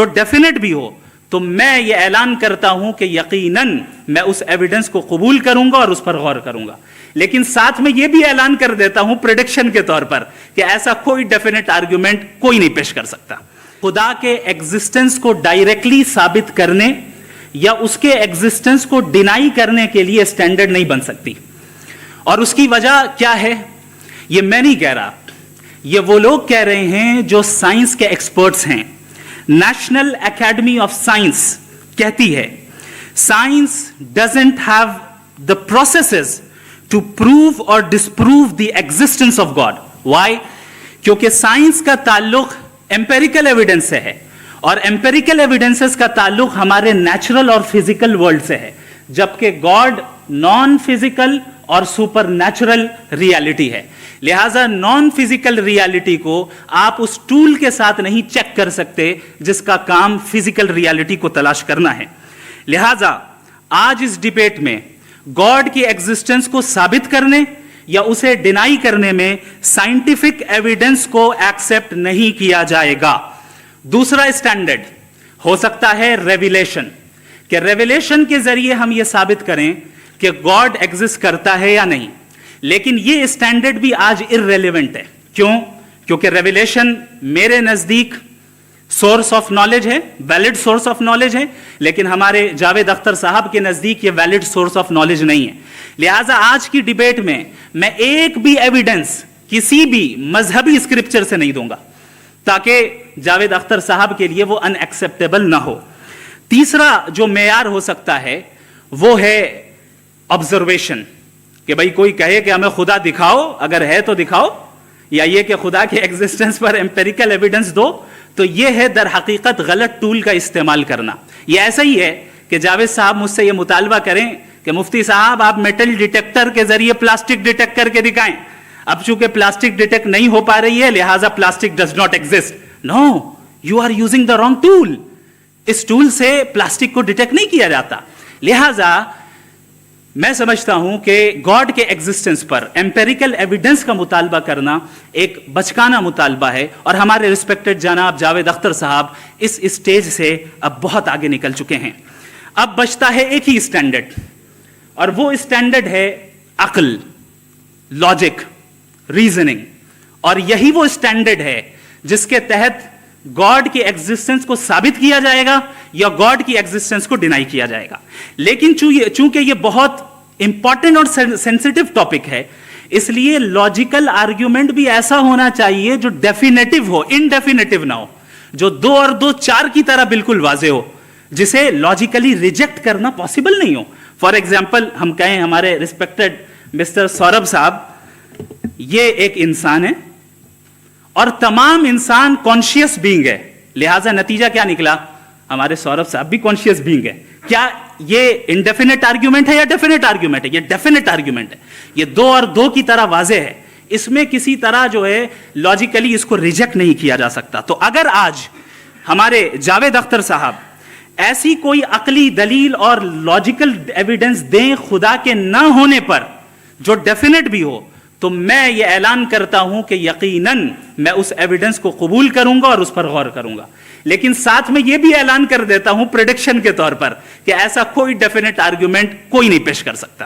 تو ڈیفینیٹ بھی ہو تو میں یہ اعلان کرتا ہوں کہ یقیناً میں اس ایویڈنس کو قبول کروں گا اور اس پر غور کروں گا. لیکن ساتھ میں یہ بھی اعلان کر دیتا ہوں پریڈکشن کے طور پر کہ ایسا کوئی ڈیفینیٹ آرگیومنٹ کوئی نہیں پیش کر سکتا. خدا کے ایگزسٹنس کو ڈائریکٹلی ثابت کرنے یا اس کے ایگزسٹنس کو ڈینائی کرنے کے لیے اسٹینڈرڈ نہیں بن سکتی. اور اس کی وجہ کیا ہے؟ یہ میں نہیں کہہ رہا، یہ وہ لوگ کہہ رہے ہیں جو سائنس کے ایکسپرٹس ہیں. نیشنل اکیڈمی آف سائنس کہتی ہے science doesn't have the processes to prove اور disprove the existence of God. Why? کیونکہ سائنس کا تعلق ایمپیریکل ایویڈنس سے ہے، اور ایمپیریکل ایویڈنسز کا تعلق ہمارے نیچرل اور فزیکل ورلڈ سے ہے، جبکہ گاڈ نان فزیکل اور سپر نیچرل ریالٹی ہے. لہٰذا نان فزیکل ریالٹی کو آپ اس ٹول کے ساتھ نہیں چیک کر سکتے جس کا کام فزیکل ریالٹی کو تلاش کرنا ہے. لہٰذا آج اس ڈیبیٹ میں گاڈ کی ایگزسٹنس کو ثابت کرنے یا اسے ڈینائی کرنے میں سائنٹیفک ایویڈنس کو ایکسپٹ نہیں کیا جائے گا. دوسرا اسٹینڈرڈ ہو سکتا ہے ریویلیشن، کہ ریویلیشن کے ذریعے ہم یہ ثابت کریں کہ گاڈ ایگزسٹ کرتا ہے یا نہیں. لیکن یہ اسٹینڈرڈ بھی آج ارریلیونٹ ہے. کیوں؟ کیونکہ ریویلیشن میرے نزدیک سورس آف نالج ہے، ویلڈ سورس آف نالج ہے، لیکن ہمارے جاوید اختر صاحب کے نزدیک یہ ویلڈ سورس آف نالج نہیں ہے. لہٰذا آج کی ڈیبیٹ میں ایک بھی ایویڈنس کسی بھی مذہبی اسکرپچر سے نہیں دوں گا تاکہ جاوید اختر صاحب کے لیے وہ ان ایکسیپٹیبل نہ ہو. تیسرا جو معیار ہو سکتا ہے وہ ہے آبزرویشن، کہ بھائی کوئی کہے کہ ہمیں خدا دکھاؤ، اگر ہے تو دکھاؤ، یا یہ کہ خدا کے ایگزسٹنس پر ایمپیریکل ایویڈنس دو. تو یہ ہے در حقیقت غلط ٹول کا استعمال کرنا. یہ ایسا ہی ہے کہ جاوید صاحب مجھ سے یہ مطالبہ کریں کہ مفتی صاحب آپ میٹل ڈیٹیکٹر کے ذریعے پلاسٹک ڈیٹیکٹ کر کے دکھائیں. اب چونکہ پلاسٹک ڈیٹیکٹ نہیں ہو پا رہی ہے لہٰذا plastic does not exist. No, you are using the wrong tool. اس ٹول سے پلاسٹک کو ڈیٹیکٹ نہیں کیا جاتا. لہٰذا میں سمجھتا ہوں کہ گاڈ کے ایگزسٹنس پر ایمپیریکل ایویڈنس کا مطالبہ کرنا ایک بچکانہ مطالبہ ہے، اور ہمارے ریسپیکٹڈ جناب جاوید اختر صاحب اس اسٹیج سے اب بہت آگے نکل چکے ہیں. اب بچتا ہے ایک ہی اسٹینڈرڈ، اور وہ اسٹینڈرڈ ہے عقل، لاجک، ریزننگ. اور یہی وہ اسٹینڈرڈ ہے جس کے تحت گاڈ کی ایگزسٹنس کو ثابت کیا جائے گا یا گاڈ کی ایگزسٹنس کو ڈینائی کیا جائے گا. لیکن چونکہ یہ بہت امپورٹنٹ اور سینسٹیو ٹاپک ہے، اس لیے لاجیکل آرگیومنٹ بھی ایسا ہونا چاہیے جو ڈیفینیٹو ہو، انڈیفینیٹو نہ ہو، جو 2 اور 2 4 کی طرح بالکل واضح ہو، جسے لاجیکلی ریجیکٹ کرنا پاسبل نہیں ہو. فار ایگزامپل ہم کہیں ہمارے ریسپیکٹڈ مسٹر سوربھ صاحب یہ ایک انسان ہے اور تمام انسان کانشیس بینگ ہے، لہٰذا نتیجہ کیا نکلا؟ ہمارے سوربھ صاحب بھی کانشیس بینگ ہے. کیا یہ انڈیفینٹ آرگیومنٹ ہے یا ڈیفینٹ آرگیومنٹ ہے؟ یہ ڈیفینٹ آرگیومنٹ ہے. یہ 2 اور 2 کی طرح واضح ہے، اس میں کسی طرح جو ہے لاجیکلی اس کو ریجیکٹ نہیں کیا جا سکتا. تو اگر آج ہمارے جاوید اختر صاحب ایسی کوئی عقلی دلیل اور لاجیکل ایویڈنس دیں خدا کے نہ ہونے پر جو ڈیفینٹ بھی ہو، تو میں یہ اعلان کرتا ہوں کہ یقیناً میں اس ایویڈنس کو قبول کروں گا اور اس پر غور کروں گا. لیکن ساتھ میں یہ بھی اعلان کر دیتا ہوں پریڈکشن کے طور پر کہ ایسا کوئی ڈیفینٹ آرگیومنٹ کوئی نہیں پیش کر سکتا.